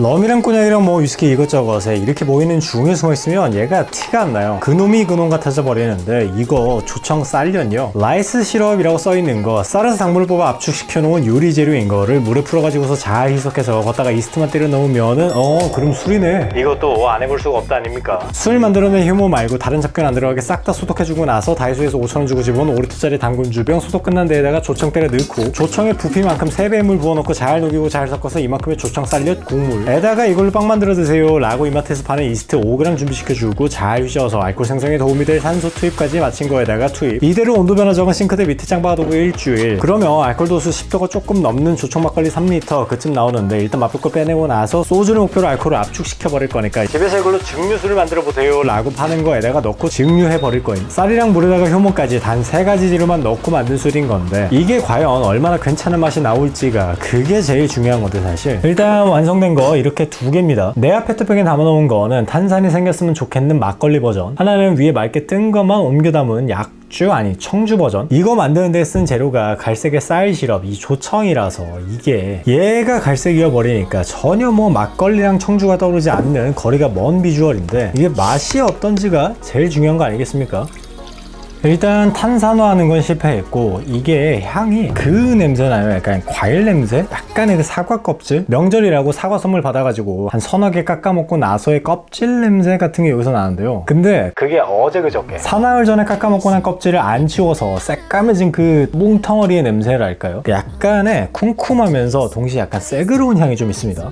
럼이랑 꼬냑이랑 뭐 위스키 이것저것에 이렇게 모이는 중에 숨어있으면 얘가 티가 안 나요. 그놈이 그놈 같아져 버리는데, 이거 조청 쌀련요, 라이스 시럽이라고 써있는 거, 쌀에서 당분을 뽑아 압축시켜 놓은 요리 재료인 거를 물에 풀어가지고서 잘 희석해서 걷다가 이스트만 때려 넣으면은 그럼 술이네. 이것도 안 해볼 수가 없다 아닙니까? 술 만들어낸 효모 말고 다른 잡균 안 들어가게 싹 다 소독해주고 나서 다이소에서 5,000원 주고 집어온 5리터짜리 당근주병 소독 끝난 데에다가 조청 때려 넣고 조청의 부피만큼 3배의 물 부어놓고 잘 녹이고 잘 섞어서 이만큼의 조청 쌀엿 국물에다가 이걸로 빵 만들어 드세요 라고 이마트에서 파는 이스트 5g 준비시켜주고 잘 휘저어서 알코올 생성에 도움이 될 산소 투입까지 마친 거에다가 투입. 이대로 온도 변화 적은 싱크대 밑에 장 박아두고 일주일. 그러면 알코올 도수 10도가 조금 넘는 조청 막걸리 3리터 그쯤 나오는데, 일단 맛볼 거 빼내고 나서 소주를 목표로 알코올을 압축시켜 버릴 거니까 집에서 이걸로 증류수를 만들어 보세요 라고 파는 거에다가 넣고 증류해 버릴 거임. 쌀이랑 물에다가 효모까지 단 3가지 재료만 넣고 만든 술인 건데, 이게 과연 얼마나 괜찮은 맛이 나올지가 그게 제일 중요한 건데, 사실 일단 완성된 거 이렇게 2개입니다. 내가 페트병에 담아놓은 거는 탄산이 생겼으면 좋겠는 막걸리 버전, 하나는 위에 맑게 뜬 것만 옮겨 담은 청주 버전. 이거 만드는 데 쓴 재료가 갈색의 쌀 시럽, 이 조청이라서 이게 얘가 갈색이어 버리니까 전혀 뭐 막걸리랑 청주가 떠오르지 않는 거리가 먼 비주얼인데, 이게 맛이 어떤지가 제일 중요한 거 아니겠습니까? 일단 탄산화하는 건 실패했고, 이게 향이 그 냄새 나요. 약간 과일 냄새? 약간의 그 사과 껍질? 명절이라고 사과 선물 받아가지고 한 서너 개 깎아먹고 나서의 껍질 냄새 같은 게 여기서 나는데요, 근데 그게 어제 그저께 사나흘 전에 깎아먹고 난 껍질을 안 치워서 새까매진 그 뭉텅어리의 냄새랄까요? 약간의 쿰쿰하면서 동시에 약간 새그러운 향이 좀 있습니다.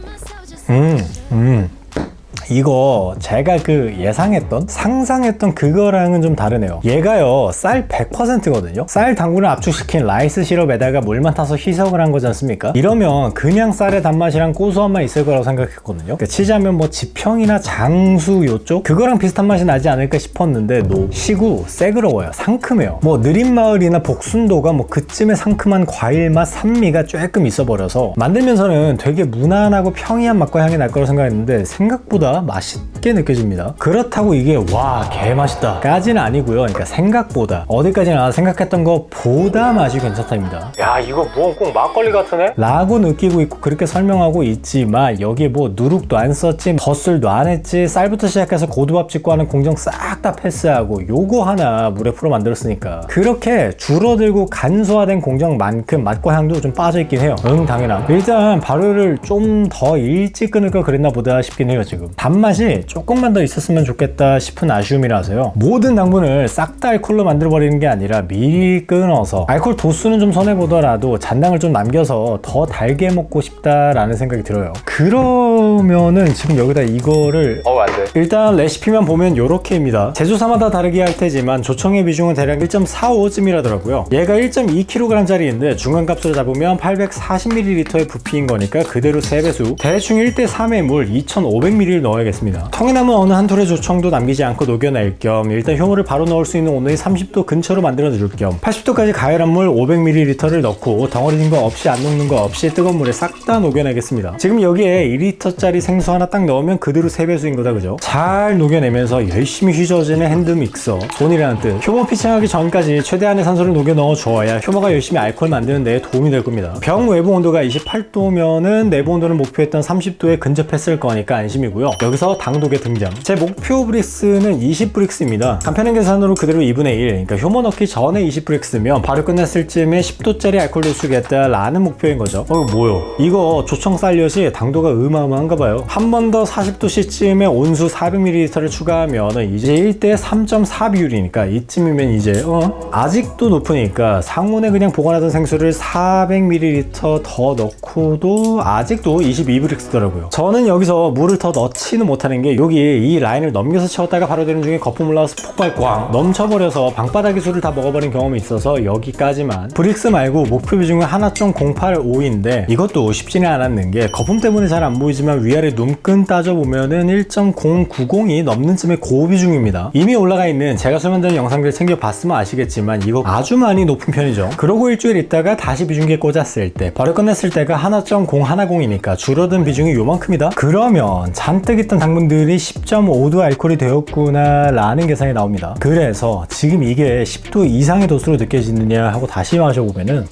이거 제가 그 예상했던, 상상했던 그거랑은 좀 다르네요. 얘가요 쌀 100%거든요 쌀 당분을 압축시킨 라이스 시럽에다가 물만 타서 희석을 한 거지 않습니까? 이러면 그냥 쌀의 단맛이랑 고소함만 있을 거라고 생각했거든요. 그러니까 치자면 뭐 지평이나 장수 요쪽 그거랑 비슷한 맛이 나지 않을까 싶었는데, 시고 새그러워요. 상큼해요. 뭐 느린마을이나 복순도가 뭐 그쯤의 상큼한 과일맛, 산미가 조금 있어버려서 만들면서는 되게 무난하고 평이한 맛과 향이 날 거라고 생각했는데, 생각보다 맛있게 느껴집니다. 그렇다고 이게 와 개맛있다 까지는 아니고요. 그러니까 생각보다, 어디까지나 생각했던 것보다 맛이 괜찮답니다. 야 이거 뭐 꼭 막걸리 같으네? 라고 느끼고 있고 그렇게 설명하고 있지만, 여기에 뭐 누룩도 안 썼지, 덧술도 안 했지, 쌀부터 시작해서 고두밥 짓고 하는 공정 싹 다 패스하고 요거 하나 물에 풀어 만들었으니까 그렇게 줄어들고 간소화된 공정만큼 맛과 향도 좀 빠져있긴 해요. 당연함. 일단 발효를 좀 더 일찍 끊을 걸 그랬나 보다 싶긴 해요. 지금 단맛이 조금만 더 있었으면 좋겠다 싶은 아쉬움이라서요, 모든 당분을 싹 다 알코올로 만들어버리는 게 아니라 미리 끊어서, 알코올 도수는 좀 손해보더라도 잔당을 좀 남겨서 더 달게 먹고 싶다라는 생각이 들어요. 그러면은 지금 여기다 이거를 안돼. 일단 레시피만 보면 요렇게입니다. 제조사마다 다르게 할 테지만 조청의 비중은 대략 1.45쯤이라더라고요 얘가 1.2kg 짜리인데 중간값으로 잡으면 840ml의 부피인 거니까 그대로 3배수, 대충 1대3의 물 2500ml 넣어야겠습니다. 통에 남은 어느 한 톨의 조청도 남기지 않고 녹여낼 겸, 일단 효모를 바로 넣을 수 있는 온도인 30도 근처로 만들어 줄 겸 80도까지 가열한 물 500ml를 넣고 덩어리진 거 없이 안 녹는 거 없이 뜨거운 물에 싹 다 녹여내겠습니다. 지금 여기에 2리터짜리 생수 하나 딱 넣으면 그대로 3배수인 거다, 그죠? 잘 녹여내면서 열심히 휘저어지는 핸드믹서, 손이라는 뜻. 효모 피칭하기 전까지 최대한의 산소를 녹여 넣어 주어야 효모가 열심히 알코올 만드는 데 도움이 될 겁니다. 병 외부 온도가 28도면은 내부 온도는 목표했던 30도에 근접했을 거니까 안심이고요. 여기서 당독의 등장. 제 목표 브릭스는 20브릭스입니다. 간편한 계산으로 그대로 2분의 1, 그러니까 효모 넣기 전에 20브릭스면 바로 끝났을 쯤에 10도짜리 알코올 도수겠다 라는 목표인 거죠. 뭐요? 이거 조청 쌀엿이 당도가 어마어마한가 봐요. 한 번 더 40도씨쯤에 온수 400ml를 추가하면 이제 1대 3.4 비율이니까 이쯤이면 이제 아직도 높으니까 상온에 그냥 보관하던 생수를 400ml 더 넣고도 아직도 22브릭스더라고요. 저는 여기서 물을 더 넣지는 못하는 게, 여기 이 라인을 넘겨서 채웠다가 바로 되는 중에 거품 올라와서 폭발 꽝 넘쳐버려서 방바닥의 술을 다 먹어버린 경험이 있어서 여기까지만. 브릭스 말고 목표 비중은 1.085인데 이것도 쉽지는 않았는 게, 거품 때문에 잘 안 보이지만 위아래 눈끈 따져보면은 1.090이 넘는 쯤의 고비중입니다. 이미 올라가 있는 제가 술 만드는 영상들 챙겨봤으면 아시겠지만 이거 아주 많이 높은 편이죠. 그러고 일주일 있다가 다시 비중기에 꽂았을 때 바로 끝냈을 때가 1.010이니까 줄어든 비중이 요만큼이다? 그러면 잔뜩 있던 당분들이 10.5도 알코올이 되었구나 라는 계산이 나옵니다. 그래서 지금 이게 10도 이상의 도수로 느껴지느냐 하고 다시 마셔보면은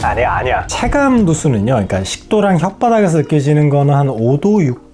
아니야. 체감 도수는요, 그러니까 식도랑 혓바닥에서 느껴지는 거는 한 5도,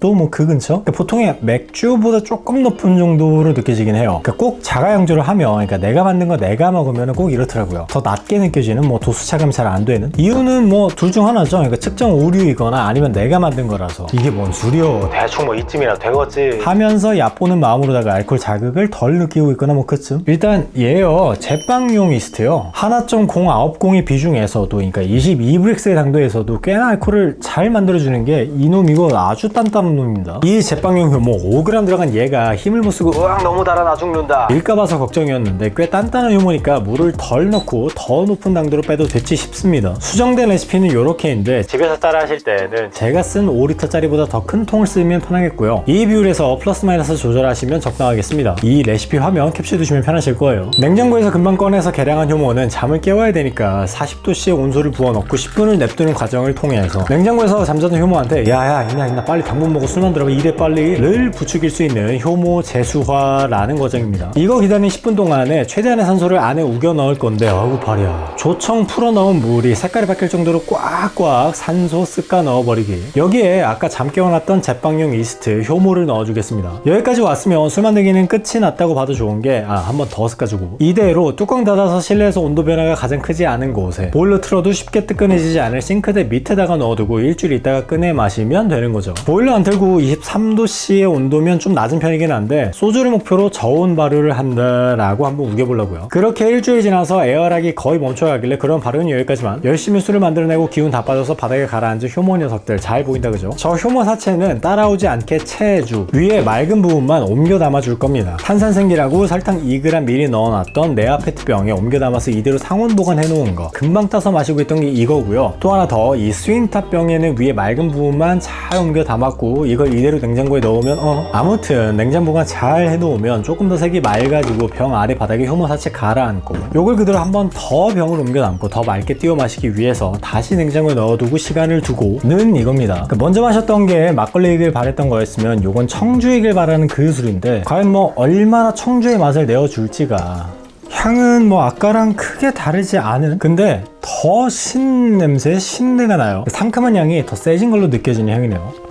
6도 뭐 그 근처? 그러니까 보통의 맥주보다 조금 높은 정도로 느껴지긴 해요. 그러니까 꼭 자가용주를 하면, 그러니까 내가 만든 거 내가 먹으면 꼭 이렇더라고요. 더 낮게 느껴지는 뭐 도수 차감이 잘 안 되는 이유는 뭐 둘 중 하나죠. 그러니까 측정 오류이거나 아니면 내가 만든 거라서. 이게 뭔 소리여, 대충 뭐 이쯤이나 되겠지 하면서 얕보는 마음으로다가 알코올 자극을 덜 느끼고 있거나 뭐 그쯤. 일단 얘요, 제빵용 이스트요, 1.090의 비중에서도, 그러니까 22브릭스의 당도에서도 꽤나 알코올을 잘 만들어주는 게 이놈 이거 아주 단단한 놈입니다. 이 제빵용 효모 5g 들어간 얘가 힘을 못 쓰고 으악 너무 달아 나 죽는다 일까 봐서 걱정이었는데, 꽤 단단한 효모니까 물을 덜 넣고 더 높은 당도로 빼도 됐지 싶습니다. 수정된 레시피는 요렇게인데 집에서 따라 하실 때는 제가 쓴 5리터짜리보다 더 큰 통을 쓰면 편하겠고요. 이 비율에서 플러스 마이너스 조절하시면 적당하겠습니다. 이 레시피 화면 캡처해 두시면 편하실 거예요. 냉장고에서 금방 꺼내서 계량한 효모는 잠을 깨워야 되니까 40도씨의 온수를 부어 넣고 10분을 냅두는 과정을 통해서 냉장고에서 잠자던 효모한테 야야 이나 빨리 당분 먹고 술 만들어 이래 빨리를 부추길 수 있는 효모 재수화라는 과정입니다. 이거 기다린 10분 동안에 최대한의 산소를 안에 우겨 넣을 건데 아이고 발이야. 조청 풀어 넣은 물이 색깔이 바뀔 정도로 꽉꽉 산소 쓱가 넣어버리기. 여기에 아까 잠 깨워놨던 제빵용 이스트 효모를 넣어주겠습니다. 여기까지 왔으면 술 만들기는 끝이 났다고 봐도 좋은 게 한 번 더 섞어주고, 이대로 뚜껑 닫아서 실내에서 온도 변화가 가장 크지 않은 곳에 보일러 틀어도 쉽게 뜨끈해지지 않을 싱크대 밑에다가 넣어두고 일주일 있다가 꺼내 마시면 되는 거죠. 보일러 안 틀고 23도씨의 온도면 좀 낮은 편이긴 한데 소주를 목표로 저온 발효를 한다라고 한번 우겨보려고요. 그렇게 일주일 지나서 에어락이 거의 멈춰가길래 그런 발효는 여기까지만. 열심히 술을 만들어내고 기운 다 빠져서 바닥에 가라앉은 효모 녀석들 잘 보인다 그죠? 저 효모 사체는 따라오지 않게 채주 위에 맑은 부분만 옮겨 담아줄 겁니다. 탄산생기라고 설탕 2g 미리 넣어놨던 네아페트병에 옮겨 담아서 이대로 상온 보관해 놓은 거 금방 따서 마시고 있던 게 이거고요. 또 하나 더, 이 스윙탑 병에는 위에 맑은 부분만 잘 옮겨 담았고 이걸 이대로 냉장고에 넣으면 아무튼 냉장 보관 잘 해놓으면 조금 더 색이 맑아지고 병 아래 바닥에 효모 사체 가라앉고 요걸 그대로 한 번 더 병을 옮겨 담고 더 맑게 띄워 마시기 위해서 다시 냉장고에 넣어두고 시간을 두고는 이겁니다. 먼저 마셨던 게 막걸리이길 바랬던 거였으면 요건 청주이길 바라는 그 술인데 과연 뭐 얼마나 청주의 맛을 내어줄지가. 향은 뭐 아까랑 크게 다르지 않은, 근데 더 신냄새, 신내가 나요. 상큼한 향이 더 세진 걸로 느껴지는 향이네요.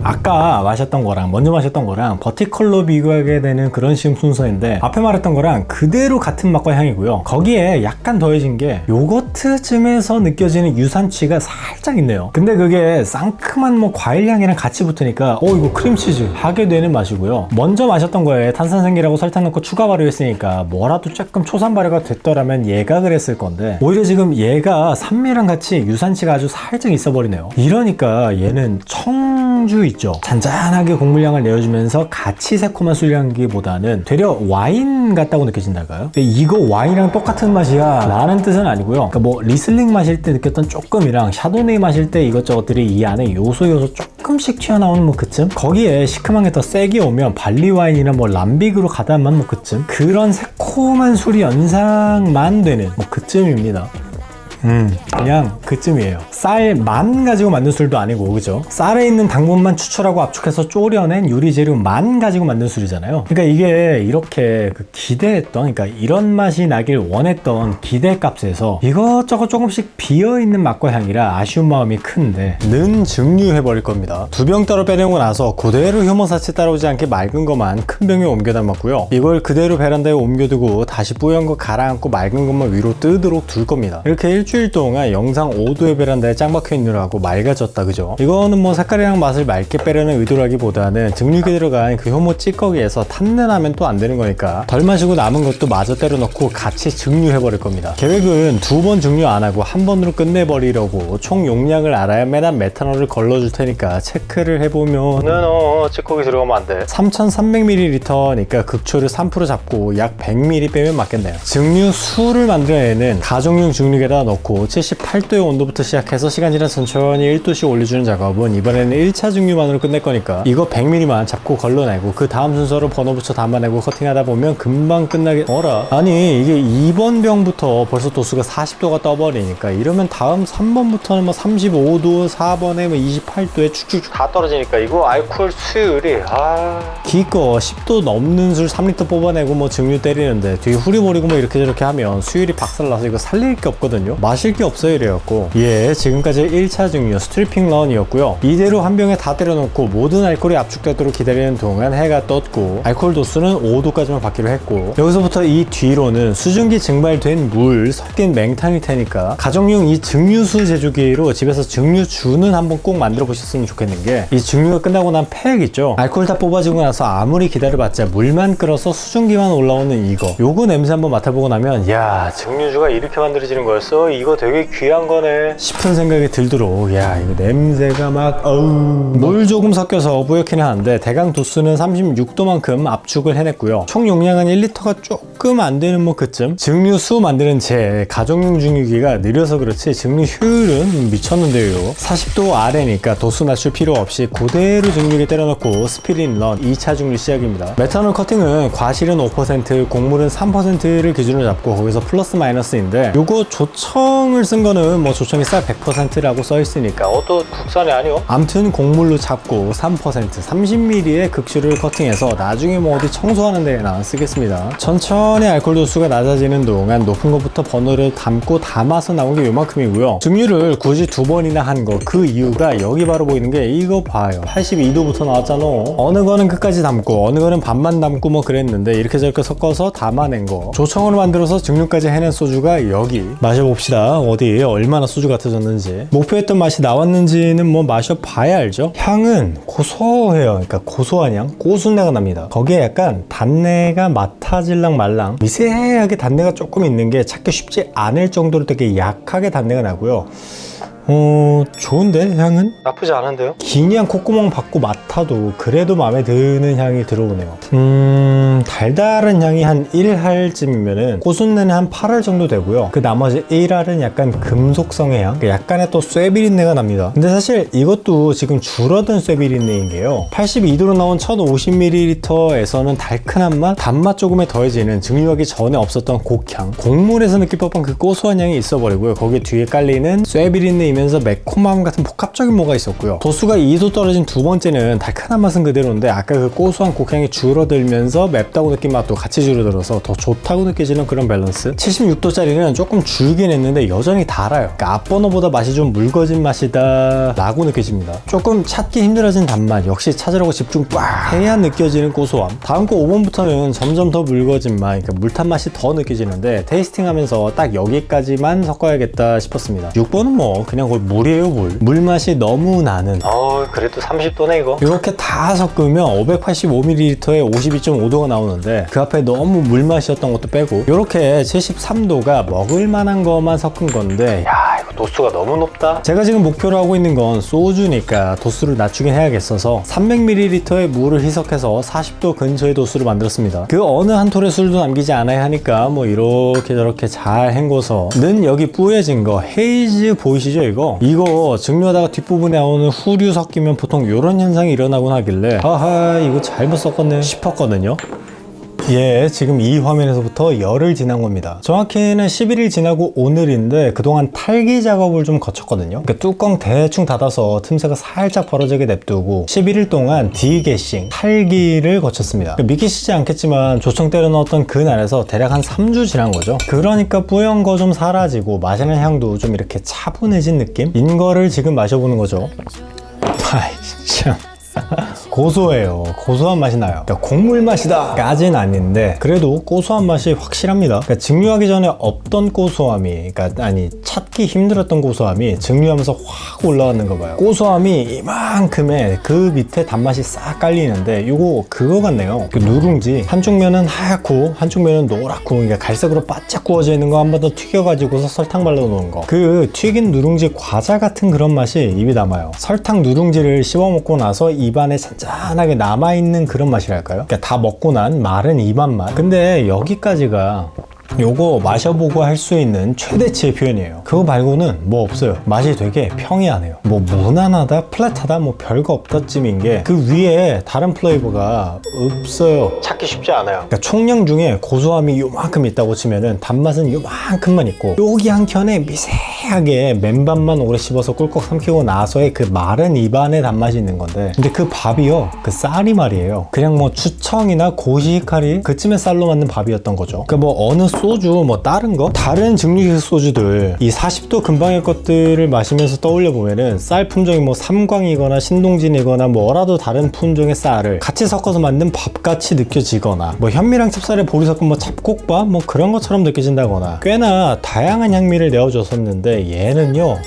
아까 마셨던 거랑 먼저 마셨던 거랑 버티컬로 비교하게 되는 그런 식의 순서인데 앞에 말했던 거랑 그대로 같은 맛과 향이고요. 거기에 약간 더해진 게 요거트쯤에서 느껴지는 유산취가 살짝 있네요. 근데 그게 상큼한 뭐 과일 향이랑 같이 붙으니까 이거 크림치즈 하게 되는 맛이고요. 먼저 마셨던 거에 탄산생기라고 설탕 넣고 추가 발효했으니까 뭐라도 조금 초산 발효가 됐더라면 얘가 그랬을 건데 오히려 지금 얘가 산미랑 같이 유산취가 아주 살짝 있어버리네요. 이러니까 얘는 청주 있죠. 잔잔하게 곡물향을 내어주면서 같이 새콤한 술향기보다는 되려 와인 같다고 느껴진달까요? 근데 이거 와인이랑 똑같은 맛이야 라는 뜻은 아니고요. 그러니까 뭐 리슬링 마실 때 느꼈던 조금이랑 샤도네이 마실 때 이것저것들이 이 안에 요소 조금씩 튀어나오는 뭐 그쯤? 거기에 시큼한 게 더 세게 오면 발리 와인이나 뭐 람빅으로 가다만 뭐 그쯤? 그런 새콤한 술이 연상만 되는 뭐 그쯤입니다. 그냥 그쯤이에요. 쌀만 가지고 만든 술도 아니고 그죠? 쌀에 있는 당분만 추출하고 압축해서 졸여낸 유리재료만 가지고 만든 술이잖아요. 그러니까 이게 이렇게 기대했던, 그러니까 이런 맛이 나길 원했던 기대값에서 이것저것 조금씩 비어있는 맛과 향이라 아쉬운 마음이 큰데 는 증류해버릴 겁니다. 두 병 따로 빼내고 나서 그대로 효모사치 따라오지 않게 맑은 것만 큰 병에 옮겨 담았고요. 이걸 그대로 베란다에 옮겨두고 다시 뿌연 거 가라앉고 맑은 것만 위로 뜨도록 둘 겁니다. 이렇게 일주일 동안 영상 5도의 베란다에 짱 박혀 있느라고 맑아졌다 그죠? 이거는 뭐 색깔이랑 맛을 맑게 빼려는 의도라기보다는 증류기에 들어간 그 효모 찌꺼기에서 탄내 나면 또 안 되는 거니까 덜 마시고 남은 것도 마저 때려 넣고 같이 증류해 버릴 겁니다. 계획은 2번 증류 안 하고 한 번으로 끝내버리려고 총 용량을 알아야 매단 메탄올을 걸러줄 테니까 체크를 해보면은 찌꺼기 들어가면 안 돼. 3300ml니까 극초를 3% 잡고 약 100ml 빼면 맞겠네요. 증류수를 만들어내는 가정용 증류기에다 넣고 78도의 온도부터 시작해서 시간 지나 천천히 1도씩 올려주는 작업은 이번에는 1차 증류만으로 끝낼 거니까 이거 100ml만 잡고 걸러내고 그 다음 순서로 번호 붙여 담아내고 커팅하다 보면 금방 끝나게. 아니 이게 2번 병부터 벌써 도수가 40도가 떠버리니까 이러면 다음 3번부터는 뭐 35도, 4번에 뭐 28도에 쭉쭉쭉 다 떨어지니까 이거 알코올 수율이 기껏 10도 넘는 술 3리터 뽑아내고 뭐 증류 때리는데 뒤에 후리 버리고 뭐 이렇게 저렇게 하면 수율이 박살나서 이거 살릴 게 없거든요. 마실 게 없어요 이래갖고. 예, 지금까지 1차 증류 스트리핑 런이었고요. 이대로 한 병에 다 때려놓고 모든 알코올이 압축되도록 기다리는 동안 해가 떴고, 알코올 도수는 5도까지만 받기로 했고, 여기서부터 이 뒤로는 수증기 증발된 물 섞인 맹탕일 테니까 가정용 이 증류수 제조기로 집에서 증류주는 한번 꼭 만들어 보셨으면 좋겠는 게, 이 증류가 끝나고 난 팩 있죠, 알코올 다 뽑아지고 나서 아무리 기다려봤자 물만 끓어서 수증기만 올라오는 이거, 요거 냄새 한번 맡아보고 나면 야, 증류주가 이렇게 만들어지는 거였어? 이거 되게 귀한 거네 싶은 생각이 들도록, 야, 이거 냄새가 막 물 조금 섞여서 뿌옇기는 하는데 대강 도수는 36도만큼 압축을 해냈고요. 총 용량은 1리터가 조금 안 되는 뭐 그쯤. 증류수 만드는 제 가정용 증류기가 느려서 그렇지 증류 효율은 미쳤는데요. 40도 아래니까 도수 낮출 필요 없이 그대로 증류기 때려넣고 스피릿 런 2차 증류 시작입니다. 메탄올 커팅은 과실은 5%, 곡물은 3%를 기준으로 잡고 거기서 플러스 마이너스인데, 요거 조청을 쓴 거는 뭐 조청이 쌀 100%라고 써 있으니까 또 국산이 아니요? 암튼 곡물로 잡고 3% 30ml의 극슈를 커팅해서 나중에 뭐 어디 청소하는 데나 쓰겠습니다. 천천히 알코올 도수가 낮아지는 동안 높은 것부터 버너를 담고 담아서 나온 게 요만큼이고요. 증류를 굳이 2번이나 한 거, 그 이유가 여기 바로 보이는 게 이거 봐요. 82도부터 나왔잖아. 어느 거는 끝까지 담고 어느 거는 반만 담고 뭐 그랬는데, 이렇게 저렇게 섞어서 담아낸 거, 조청으로 만들어서 증류까지 해낸 소주가 여기. 마셔봅시다. 어디 얼마나 소주 같아졌는지. 목표했던 맛이 나왔는지는 뭐 마셔봐야 알죠. 향은 고소해요. 그러니까 고소한 향, 고순내가 납니다. 거기에 약간 단내가 맡아질랑 말랑, 미세하게 단내가 조금 있는 게 찾기 쉽지 않을 정도로 되게 약하게 단내가 나고요. 좋은데 향은? 나쁘지 않은데요? 그냥 콧구멍 받고 맡아도 그래도 마음에 드는 향이 들어오네요. 달달한 향이 한 1할쯤이면은 고순내는 한 8할 정도 되고요. 그 나머지 1할은 약간 금속성의 향, 약간의 또 쇠비린내가 납니다. 근데 사실 이것도 지금 줄어든 쇠비린내인 게요, 82도로 나온 1050ml에서는 달큰한 맛, 단맛 조금에 더해지는 증류하기 전에 없었던 곡향, 곡물에서 느낄 법한 그 고소한 향이 있어버리고요. 거기에 뒤에 깔리는 쇠비린내이면서 매콤함 같은 복합적인 뭐가 있었고요. 도수가 2도 떨어진 두 번째는 달큰한 맛은 그대로인데 아까 그 고소한 곡향이 줄어들면서 맵다고 느낀 맛도 같이 줄어들어서 더 좋다고 느껴지는 그런 밸런스. 76도짜리는 조금 줄긴 했는데 여전히 달아요. 그러니까 앞번호보다 맛이 좀 묽어진 맛이다 라고 느껴집니다. 조금 찾기 힘들어진 단맛, 역시 찾으려고 집중 빡 해야 느껴지는 고소함. 다음 거 5번부터는 점점 더 묽어진 맛, 그러니까 물탄 맛이 더 느껴지는데 테이스팅 하면서 딱 여기까지만 섞어야겠다 싶었습니다. 6번은 뭐 그냥 거의 물이에요. 물 맛이 너무 나는, 그래도 30도네 이거. 이렇게 다 섞으면 585ml에 52.5도가 나오는데 그 앞에 너무 물 맛이었던 것도 빼고 이렇게 73도가 먹을 만한 것만 섞은 건데, 야, 이거 도수가 너무 높다. 제가 지금 목표로 하고 있는 건 소주니까 도수를 낮추긴 해야겠어서 300ml의 물을 희석해서 40도 근처의 도수를 만들었습니다. 그 어느 한 톨의 술도 남기지 않아야 하니까 뭐 이렇게 저렇게 잘 헹궈서는 여기 뿌얘진 거 헤이즈 보이시죠? 이거 증류하다가 뒷부분에 나오는 후류 섞이면 보통 이런 현상이 일어나곤 하길래 아하, 이거 잘못 섞었네 싶었거든요. 예, 지금 이 화면에서부터 열흘 지난 겁니다. 정확히는 11일 지나고 오늘인데 그동안 탈기 작업을 좀 거쳤거든요. 그러니까 뚜껑 대충 닫아서 틈새가 살짝 벌어지게 냅두고 11일 동안 디게싱, 탈기를 거쳤습니다. 그러니까 믿기시지 않겠지만 조청 때려 넣었던 그날에서 대략 한 3주 지난 거죠. 그러니까 뿌연 거 좀 사라지고 마시는 향도 좀 이렇게 차분해진 느낌인 거를 지금 마셔보는 거죠. 아이 참 고소해요. 고소한 맛이 나요. 그러니까 곡물 맛이다 까지는 아닌데 그래도 고소한 맛이 확실합니다. 그러니까 증류하기 전에 없던 고소함이, 그러니까 아니 찾기 힘들었던 고소함이 증류하면서 확 올라왔는 거 봐요. 고소함이 이만큼의 그 밑에 단맛이 싹 깔리는데 요거 그거 같네요. 그 누룽지 한쪽 면은 하얗고 한쪽 면은 노랗고, 그러니까 갈색으로 바짝 구워져 있는 거 한 번 더 튀겨가지고서 설탕 발라 놓은 거, 그 튀긴 누룽지 과자 같은 그런 맛이 입이 남아요. 설탕 누룽지를 씹어 먹고 나서 입안에 잔잔하게 남아있는 그런 맛이랄까요? 그러니까 다 먹고 난 마른 입안 맛. 근데 여기까지가 요거 마셔보고 할 수 있는 최대치의 표현이에요. 그거 말고는 뭐 없어요. 맛이 되게 평이하네요. 뭐 무난하다, 플랫하다, 뭐 별거 없다 쯤인 게 그 위에 다른 플레이버가 없어요. 찾기 쉽지 않아요. 그러니까 총량 중에 고소함이 요만큼 있다고 치면은 단맛은 요만큼만 있고 여기 한 켠에 미세하게 맨밥만 오래 씹어서 꿀꺽 삼키고 나서의 그 마른 입안의 단맛이 있는 건데, 근데 그 밥이요, 그 쌀이 말이에요, 그냥 뭐 추청이나 고시카리 그쯤의 쌀로 만든 밥이었던 거죠. 그러니까 뭐 어느 소주 뭐 다른 거 다른 증류식 소주들 이 40도 근방의 것들을 마시면서 떠올려 보면은 쌀 품종이 뭐 삼광이거나 신동진이거나 뭐라도 다른 품종의 쌀을 같이 섞어서 만든 밥같이 느껴지거나 뭐 현미랑 찹쌀에 보리 섞은 뭐 잡곡밥 뭐 그런 것처럼 느껴진다거나 꽤나 다양한 향미를 내어줬었는데 얘는요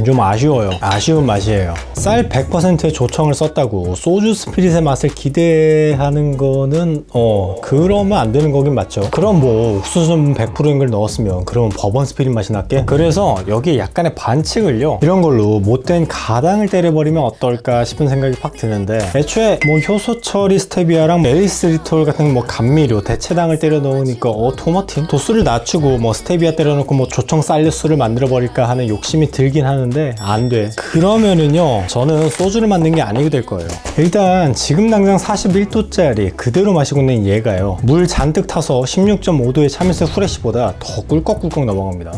좀 아쉬워요. 아쉬운 맛이에요. 쌀 100%의 조청을 썼다고 소주 스피릿의 맛을 기대하는 거는 그러면 안 되는 거긴 맞죠. 그럼 뭐 옥수수 전분 100%인 걸 넣었으면 그러면 버번 스피릿 맛이 났게? 그래서 여기에 약간의 반칙을요 이런 걸로 못된 가당을 때려버리면 어떨까 싶은 생각이 팍 드는데, 애초에 뭐 효소 처리 스테비아랑 에리스리톨 같은 뭐 감미료 대체당을 때려 넣으니까 토마틴 도수를 낮추고 뭐 스테비아 때려 넣고 뭐 조청 쌀류수를 만들어 버릴까 하는 욕심이 들긴 하는데 안 돼. 그러면은요 저는 소주를 만든 게 아니게 될 거예요. 일단 지금 당장 41도짜리 그대로 마시고 있는 얘가요 물 잔뜩 타서 16.5도의 참이슬 후레쉬보다 더 꿀꺽꿀꺽 넘어갑니다.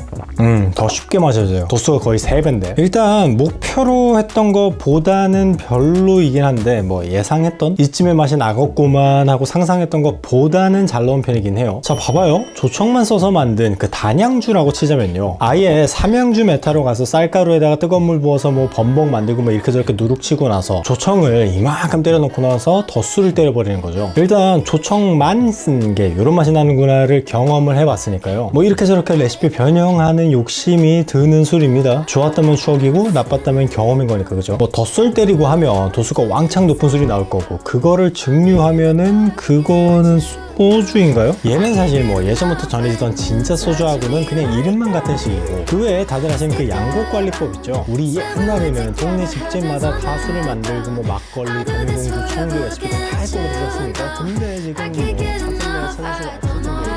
더 쉽게 마셔져요. 도수가 거의 3배인데 일단 목표로 했던 것보다는 별로이긴 한데 뭐 예상했던 이쯤의 맛이 나겠구만 하고 상상했던 것보다는 잘 나온 편이긴 해요. 자 봐봐요. 조청만 써서 만든 그 단양주라고 치자면요 아예 삼양주 메타로 가서 쌀가루에다가 뜨거운 물 부어서 뭐 범벅 만들고 뭐 이렇게 저렇게 누룩치고 나서 조청을 이만큼 때려 넣고 나서 덧술을 때려버리는 거죠. 일단 조청만 쓴 게 이런 맛이 나는구나를 경험을 해봤으니까요 뭐 이렇게 저렇게 레시피 변형하는 욕심이 드는 술입니다. 좋았다면 추억이고 나빴다면 경험인 거니까, 그죠? 뭐 덧술 때리고 하면 도수가 왕창 높은 술이 나올 거고 그거를 증류하면은 그거는 소주인가요? 얘는 사실 뭐 예전부터 전해지던 진짜 소주하고는 그냥 이름만 같은 식이고, 그 외에 다들 아시는 그 양곡관리법 있죠? 우리 옛날에는 동네 집집마다 다 술을 만들고 뭐 막걸리, 동동주, 청주 레시피 다 했고 그러셨습니까? 근데 지금 뭐 찾을래 찾을 수가 없을 정도로